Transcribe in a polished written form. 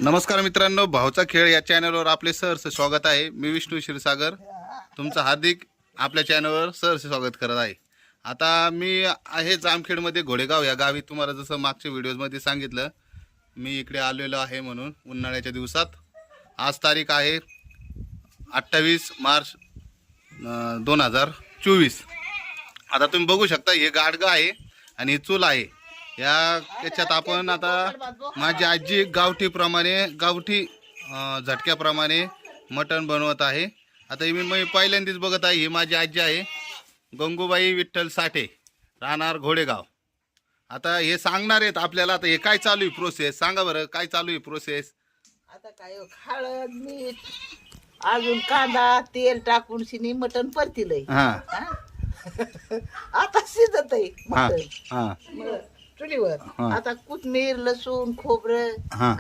नमस्कार मित्रांनो, भाऊचा खेळ या चॅनलवर आपले सहर्ष स्वागत आहे। मी विष्णू क्षीरसागर तुमचं हार्दिक आपल्या चॅनलवर सहर्ष स्वागत करत आहे। आता मी आहे जामखेडमध्ये घोडेगाव या गावी। तुम्हाला जसं मागच्या व्हिडिओमध्ये सांगितलं, मी इकडे आलेलो आहे म्हणून उन्हाळ्याच्या दिवसात। आज तारीख आहे 28 मार्च 2024। आता तुम्ही बघू शकता, हे गाडगं आहे आणि चूल आहे। याच्यात आपण आता माझी आजी गावठी झटक्याप्रमाणे मटण बनवत आहे। आता मी पहिल्यांदाच बघत आहे। ही माझी आजी आहे, गंगूबाई विठ्ठल साठे, राहणार घोडेगाव। आता हे सांगणार आहेत आपल्याला। आता हे काय चालू आहे प्रोसेस, सांगा बरं, काय चालू आहे प्रोसेस? आता काय हळद मीठ अजून कांदा तेल टाकून शिनी मटण परतीलंय। आता शिजत आहे मटण चुलीवर। आता कोथमीर लसूण खोबरं